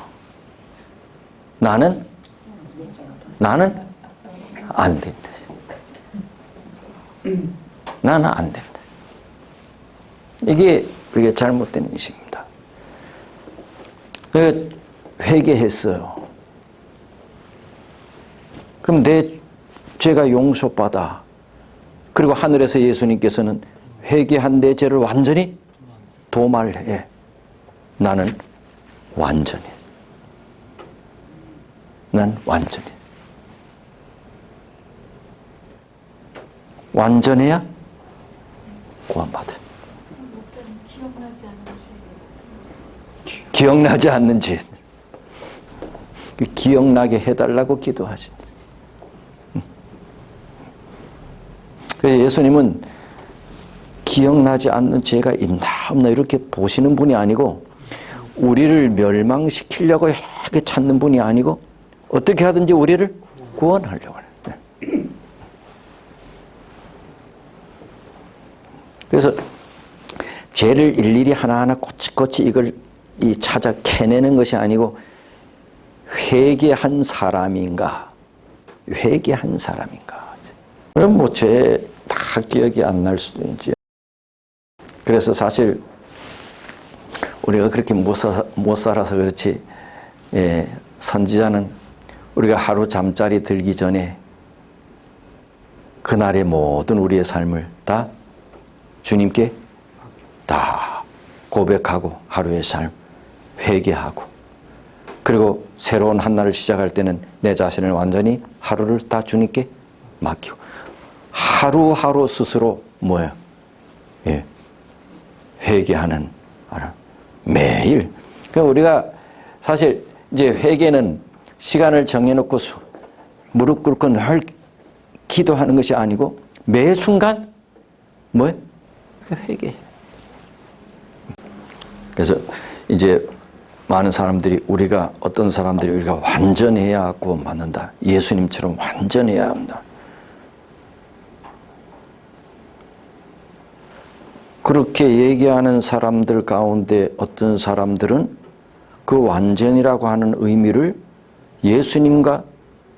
나는 안 된다. 나는 안 된다. 이게 우리가 잘못된 인식입니다. 그러니까 회개했어요. 그럼 내 죄가 용서받아. 그리고 하늘에서 예수님께서는 회개한 내 죄를 완전히 도말해. 나는 완전히. 난 완전히. 완전해야 구원받아. 기억나지 않는 죄. 기억나게 해달라고 기도하신. 그래서 예수님은 기억나지 않는 죄가 있나 없나 이렇게 보시는 분이 아니고, 우리를 멸망시키려고 이렇게 찾는 분이 아니고, 어떻게 하든지 우리를 구원하려고 해요. 그래서 죄를 일일이 하나하나 꼬치꼬치 이걸 찾아 캐내는 것이 아니고, 회개한 사람인가, 회개한 사람인가. 그럼 죄 다 기억이 안 날 수도 있지. 그래서 사실 우리가 그렇게 못 살아서 그렇지, 선지자는 우리가 하루 잠자리 들기 전에 그날의 모든 우리의 삶을 다 주님께 다 고백하고, 하루의 삶 회개하고, 그리고 새로운 한 날을 시작할 때는 내 자신을 완전히 하루를 다 주님께 맡기고, 하루하루 스스로 회개하는, 매일. 그러니까 우리가 사실 이제 회개는 시간을 정해놓고 무릎 꿇고 늘 기도하는 것이 아니고, 매 순간 회개. 그래서 이제 많은 사람들이 어떤 사람들이 우리가 완전해야 구원받는다. 예수님처럼 완전해야 한다. 그렇게 얘기하는 사람들 가운데 어떤 사람들은 그 완전이라고 하는 의미를 예수님과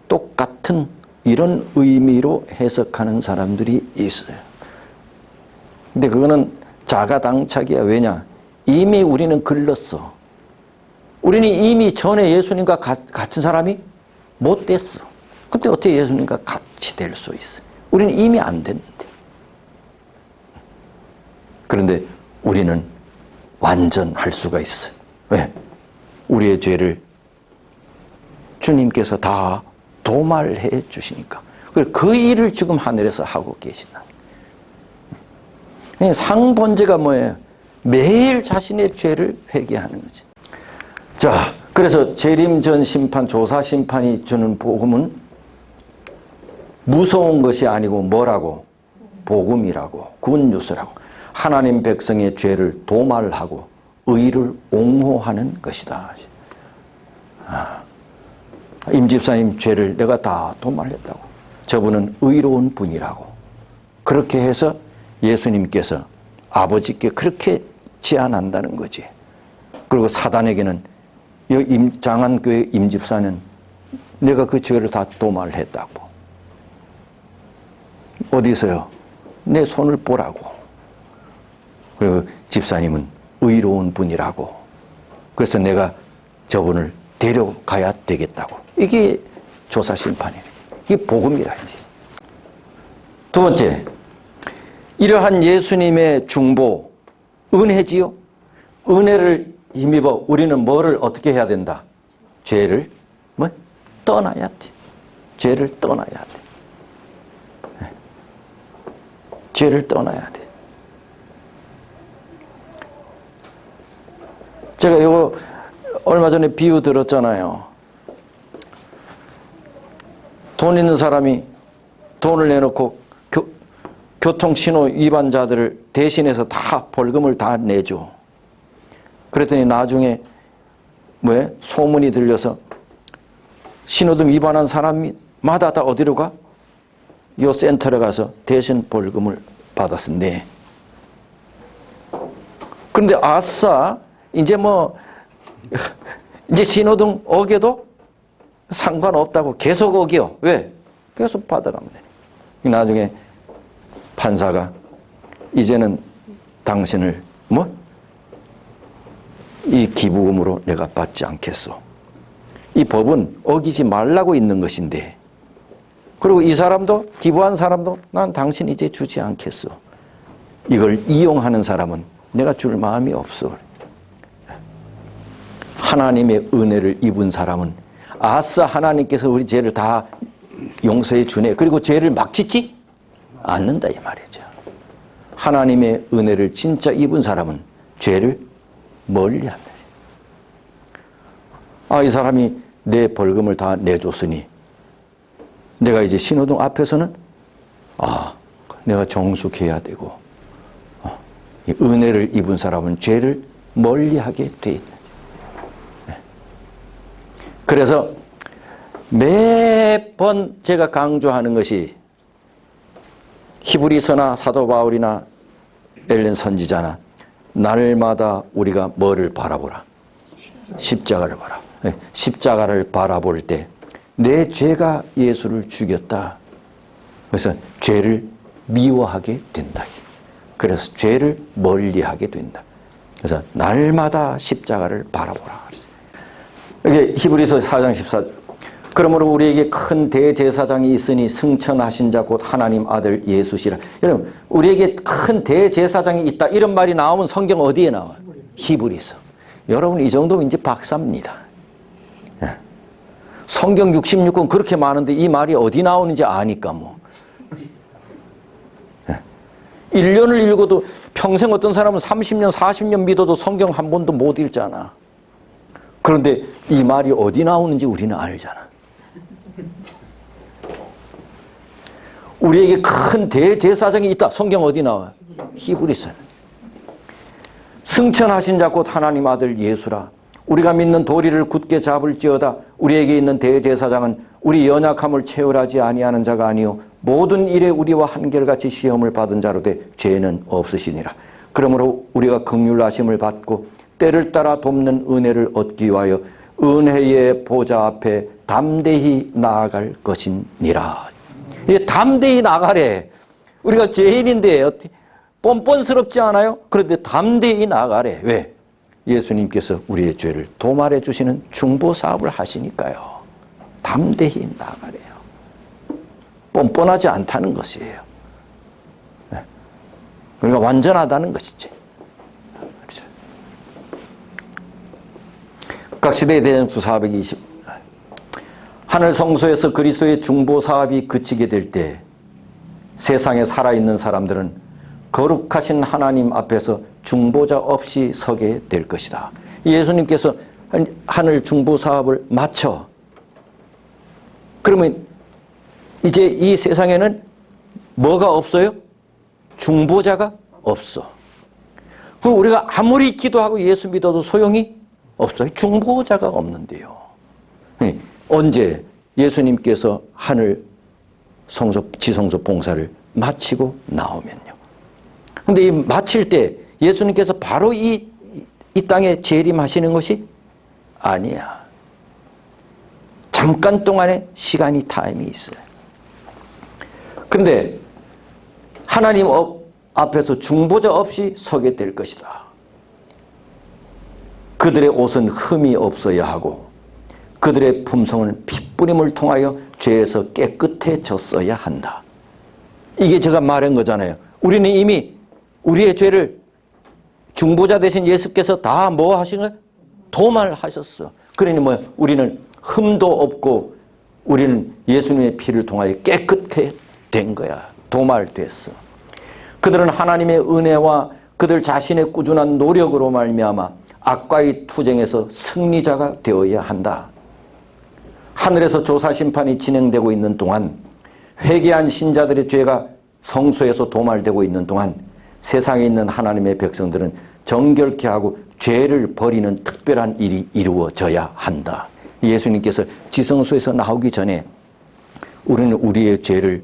똑같은 이런 의미로 해석하는 사람들이 있어요. 근데 그거는 자가당착이야. 왜냐? 이미 우리는 글렀어. 우리는 이미 전에 예수님과 같은 사람이 못 됐어. 근데 어떻게 예수님과 같이 될 수 있어? 우리는 이미 안 됐는데. 그런데 우리는 완전할 수가 있어요. 왜? 우리의 죄를 주님께서 다 도말해 주시니까. 그 일을 지금 하늘에서 하고 계신다. 상번제가 뭐예요? 매일 자신의 죄를 회개하는 거지. 자, 그래서 재림 전 심판, 조사 심판이 주는 복음은 무서운 것이 아니고 뭐라고? 복음이라고, 굿뉴스라고. 하나님 백성의 죄를 도말하고 의를 옹호하는 것이다. 임 집사님 죄를 내가 다 도말했다고. 저분은 의로운 분이라고. 그렇게 해서 예수님께서 아버지께 그렇게 제안한다는 거지. 그리고 사단에게는 장안교회 임 집사는 내가 그 죄를 다 도말했다고. 어디서요? 내 손을 보라고. 그리고 집사님은 의로운 분이라고. 그래서 내가 저분을 데려가야 되겠다고. 이게 조사 심판이래. 이게 복음이라. 두 번째, 이러한 예수님의 중보, 은혜지요. 은혜를 힘입어 우리는 뭐를 어떻게 해야 된다? 죄를 떠나야 돼. 죄를 떠나야 돼. 죄를 떠나야 돼. 제가 이거 얼마 전에 비유 들었잖아요. 돈 있는 사람이 돈을 내놓고 교통신호 위반자들을 대신해서 다 벌금을 다 내줘. 그랬더니 나중에 소문이 들려서 신호등 위반한 사람마다 다 어디로 가? 요 센터에 가서 대신 벌금을 받았는데, 그런데 아싸 이제 이제 신호등 어겨도 상관없다고 계속 어겨. 왜? 계속 받아가면 돼. 나중에 판사가 이제는 당신을 이 기부금으로 내가 받지 않겠소. 이 법은 어기지 말라고 있는 것인데, 그리고 이 사람도, 기부한 사람도 난 당신 이제 주지 않겠소. 이걸 이용하는 사람은 내가 줄 마음이 없어. 하나님의 은혜를 입은 사람은 아싸 하나님께서 우리 죄를 다 용서해 주네. 그리고 죄를 막 짓지 않는다 이 말이죠. 하나님의 은혜를 진짜 입은 사람은 죄를 멀리한다. 이 사람이 내 벌금을 다 내줬으니 내가 이제 신호등 앞에서는 내가 정숙해야 되고, 이 은혜를 입은 사람은 죄를 멀리하게 돼 있다. 그래서 매번 제가 강조하는 것이 히브리서나 사도 바울이나 엘렌 선지자나 날마다 우리가 뭐를 바라보라? 십자가를 바라. 십자가를 바라볼 때 내 죄가 예수를 죽였다. 그래서 죄를 미워하게 된다. 그래서 죄를 멀리하게 된다. 그래서 날마다 십자가를 바라보라. 이게 히브리서 4장 14절. 그러므로 우리에게 큰 대제사장이 있으니 승천하신 자 곧 하나님 아들 예수시라. 여러분, 우리에게 큰 대제사장이 있다 이런 말이 나오면 성경 어디에 나와요? 히브리서. 여러분 이 정도면 이제 박사입니다. 성경 66권 그렇게 많은데 이 말이 어디 나오는지 아니까 1년을 읽어도 평생 어떤 사람은 30년 40년 믿어도 성경 한 번도 못 읽잖아. 그런데 이 말이 어디 나오는지 우리는 알잖아. 우리에게 큰 대제사장이 있다. 성경 어디 나와요? 히브리서. 승천하신 자 곧 하나님 아들 예수라. 우리가 믿는 도리를 굳게 잡을지어다. 우리에게 있는 대제사장은 우리 연약함을 체험하지 아니하는 자가 아니요 모든 일에 우리와 한결같이 시험을 받은 자로 돼 죄는 없으시니라. 그러므로 우리가 긍휼하심을 받고 때를 따라 돕는 은혜를 얻기 위하여 은혜의 보좌 앞에 담대히 나아갈 것이니라. 이게 담대히 나가래. 우리가 죄인인데 뻔뻔스럽지 않아요? 그런데 담대히 나가래. 왜? 예수님께서 우리의 죄를 도말해 주시는 중보 사업을 하시니까요. 담대히 나가래요. 뻔뻔하지 않다는 것이에요. 그러니까 완전하다는 것이지. 각 시대에 대한 수 420. 하늘 성소에서 그리스도의 중보 사업이 그치게 될 때 세상에 살아있는 사람들은 거룩하신 하나님 앞에서 중보자 없이 서게 될 것이다. 예수님께서 하늘 중보 사업을 마쳐. 그러면 이제 이 세상에는 뭐가 없어요? 중보자가 없어. 그럼 우리가 아무리 기도하고 예수 믿어도 소용이 없어요. 중보자가 없는데요. 언제 예수님께서 하늘 성소, 지성소 봉사를 마치고 나오면요. 근데 이 마칠 때 예수님께서 바로 이 땅에 재림하시는 것이 아니야. 잠깐 동안의 시간이 타임이 있어요. 근데 하나님 앞에서 중보자 없이 서게 될 것이다. 그들의 옷은 흠이 없어야 하고 그들의 품성은 핏부림을 통하여 죄에서 깨끗해졌어야 한다. 이게 제가 말한 거잖아요. 우리는 이미 우리의 죄를 중보자 되신 예수께서 다 뭐 하신 거예요? 도말하셨어. 그러니 뭐 우리는 흠도 없고 우리는 예수님의 피를 통하여 깨끗해 된 거야. 도말됐어. 그들은 하나님의 은혜와 그들 자신의 꾸준한 노력으로 말미암아 악과의 투쟁에서 승리자가 되어야 한다. 하늘에서 조사 심판이 진행되고 있는 동안, 회개한 신자들의 죄가 성소에서 도말되고 있는 동안 세상에 있는 하나님의 백성들은 정결케 하고 죄를 버리는 특별한 일이 이루어져야 한다. 예수님께서 지성소에서 나오기 전에 우리는 우리의 죄를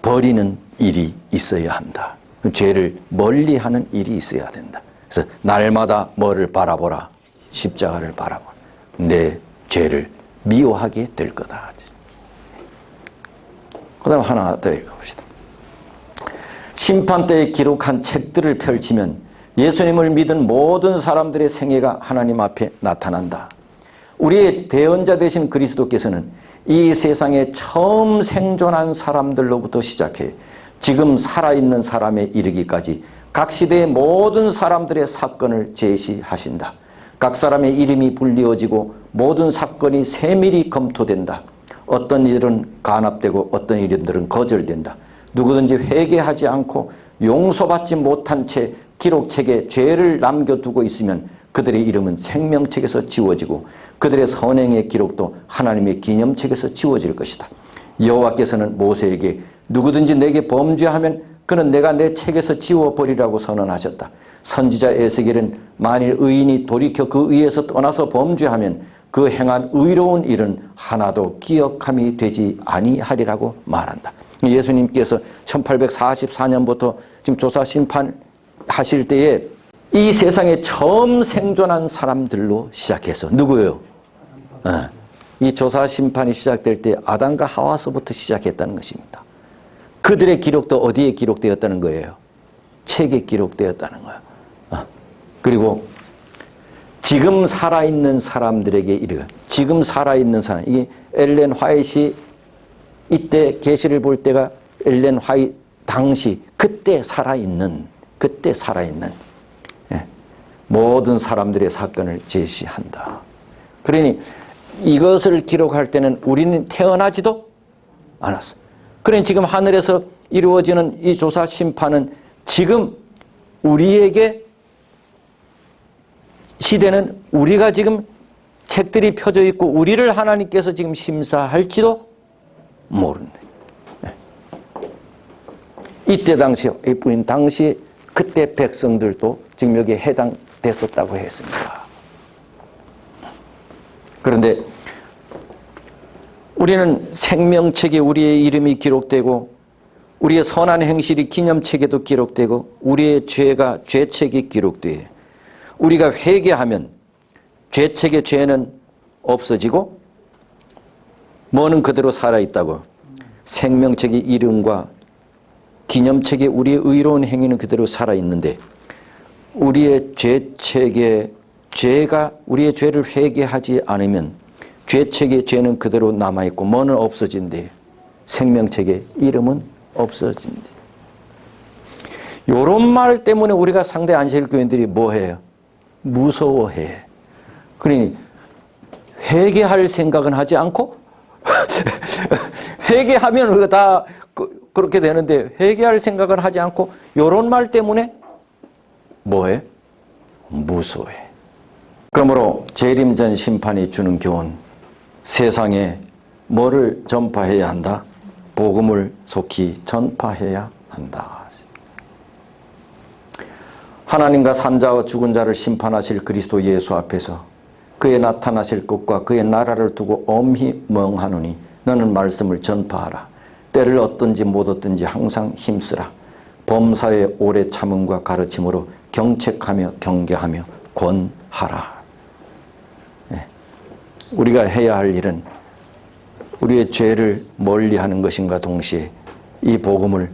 버리는 일이 있어야 한다. 죄를 멀리하는 일이 있어야 된다. 그래서 날마다 뭐를 바라보라? 십자가를 바라보라. 내 죄를 미워하게 될 거다. 그 다음 하나 더 읽어봅시다. 심판대에 기록한 책들을 펼치면 예수님을 믿은 모든 사람들의 생애가 하나님 앞에 나타난다. 우리의 대언자 되신 그리스도께서는 이 세상에 처음 생존한 사람들로부터 시작해 지금 살아있는 사람에 이르기까지 각 시대의 모든 사람들의 사건을 제시하신다. 각 사람의 이름이 불리어지고 모든 사건이 세밀히 검토된다. 어떤 일은 간합되고 어떤 일들은 거절된다. 누구든지 회개하지 않고 용서받지 못한 채 기록책에 죄를 남겨두고 있으면 그들의 이름은 생명책에서 지워지고 그들의 선행의 기록도 하나님의 기념책에서 지워질 것이다. 여호와께서는 모세에게 누구든지 내게 범죄하면 그는 내가 내 책에서 지워버리라고 선언하셨다. 선지자 에스겔은 만일 의인이 돌이켜 그 의에서 떠나서 범죄하면 그 행한 의로운 일은 하나도 기억함이 되지 아니하리라고 말한다. 예수님께서 1844년부터 지금 조사 심판하실 때에 이 세상에 처음 생존한 사람들로 시작해서 누구예요? 이 조사 심판이 시작될 때 아담과 하와서부터 시작했다는 것입니다. 그들의 기록도 어디에 기록되었다는 거예요? 책에 기록되었다는 거예요. 그리고 지금 살아있는 사람들에게 이르 지금 살아있는 사람, 이게 엘렌 화이트이 이때 계시를 볼 때가 엘렌 화이트 당시 그때 살아있는 모든 사람들의 사건을 제시한다. 그러니 이것을 기록할 때는 우리는 태어나지도 않았어. 그러니 지금 하늘에서 이루어지는 이 조사 심판은 지금 우리에게 시대는 우리가 지금 책들이 펴져 있고 우리를 하나님께서 지금 심사할지도 모른다. 이때 당시에 이뿐인 당시 그때 백성들도 지금 여기에 해당됐었다고 했습니다. 그런데 우리는 생명책에 우리의 이름이 기록되고 우리의 선한 행실이 기념책에도 기록되고 우리의 죄가 죄책에 기록돼 우리가 회개하면 죄책의 죄는 없어지고 뭐는 그대로 살아있다고 생명책의 이름과 기념책에 우리의 의로운 행위는 그대로 살아있는데 우리의 죄책의 죄가 우리의 죄를 회개하지 않으면 죄책의 죄는 그대로 남아있고 뭐는 없어진대? 생명책의 이름은 없어진대. 이런 말 때문에 우리가 상대 안식일교인들이 뭐해요? 무서워해. 그러니 회개할 생각은 하지 않고 회개하면 그거 다 그렇게 되는데 회개할 생각은 하지 않고 이런 말 때문에 뭐해? 무서워해. 그러므로 재림전 심판이 주는 교훈, 세상에 뭐를 전파해야 한다? 복음을 속히 전파해야 한다. 하나님과 산자와 죽은 자를 심판하실 그리스도 예수 앞에서 그의 나타나실 것과 그의 나라를 두고 엄히 멍하노니 너는 말씀을 전파하라. 때를 얻든지 못 얻든지 항상 힘쓰라. 범사의 오래 참음과 가르침으로 경책하며 경계하며 권하라. 우리가 해야 할 일은 우리의 죄를 멀리하는 것인가 동시에 이 복음을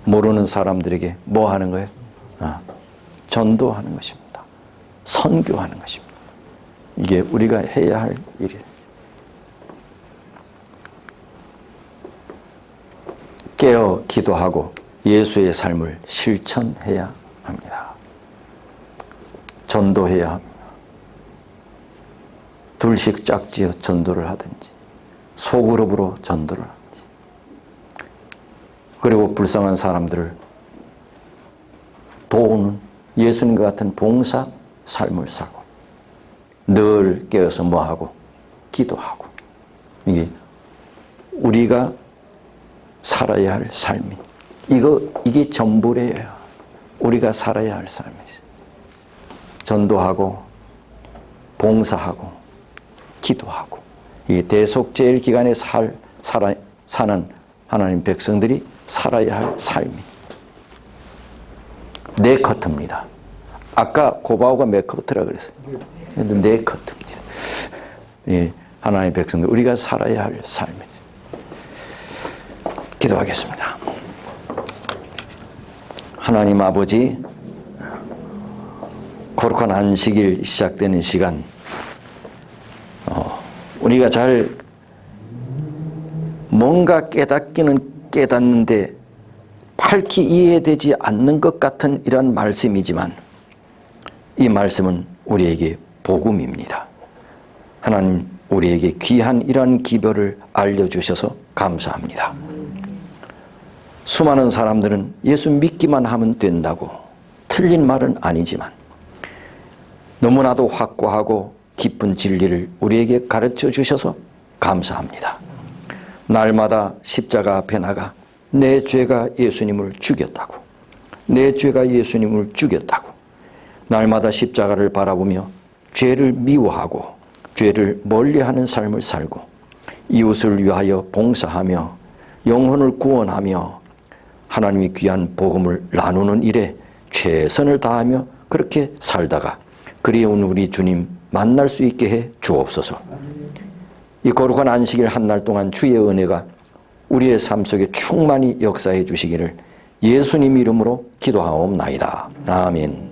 모르는 사람들에게 뭐 하는 거예요? 전도하는 것입니다. 선교하는 것입니다. 이게 우리가 해야 할 일이에요. 깨어 기도하고 예수의 삶을 실천해야 합니다. 전도해야 합니다. 둘씩 짝지어 전도를 하든지 소그룹으로 전도를 하든지, 그리고 불쌍한 사람들을 도우는 예수님과 같은 봉사 삶을 살고 늘 깨어서 뭐하고? 기도하고. 이게 우리가 살아야 할 삶이, 이게 전부래요. 우리가 살아야 할 삶이. 전도하고 봉사하고 기도하고, 이 대속제일 기간에 사는 하나님 백성들이 살아야 할 삶이 네 커트입니다. 아까 고바오가 몇 커트라 그랬어요? 네 커트입니다. 예, 하나님 백성들, 우리가 살아야 할 삶이죠. 기도하겠습니다. 하나님 아버지, 거룩한 안식일 시작되는 시간, 우리가 잘 뭔가 깨닫기는 깨닫는데 밝히 이해되지 않는 것 같은 이런 말씀이지만, 이 말씀은 우리에게 복음입니다. 하나님, 우리에게 귀한 이런 기별을 알려주셔서 감사합니다. 수많은 사람들은 예수 믿기만 하면 된다고, 틀린 말은 아니지만 너무나도 확고하고 깊은 진리를 우리에게 가르쳐 주셔서 감사합니다. 날마다 십자가 앞에 나가 내 죄가 예수님을 죽였다고, 내 죄가 예수님을 죽였다고, 날마다 십자가를 바라보며 죄를 미워하고 죄를 멀리하는 삶을 살고 이웃을 위하여 봉사하며 영혼을 구원하며 하나님의 귀한 복음을 나누는 일에 최선을 다하며 그렇게 살다가 그리운 우리 주님 만날 수 있게 해 주옵소서. 이 거룩한 안식일 한 날 동안 주의 은혜가 우리의 삶 속에 충만히 역사해 주시기를 예수님 이름으로 기도하옵나이다. 아멘.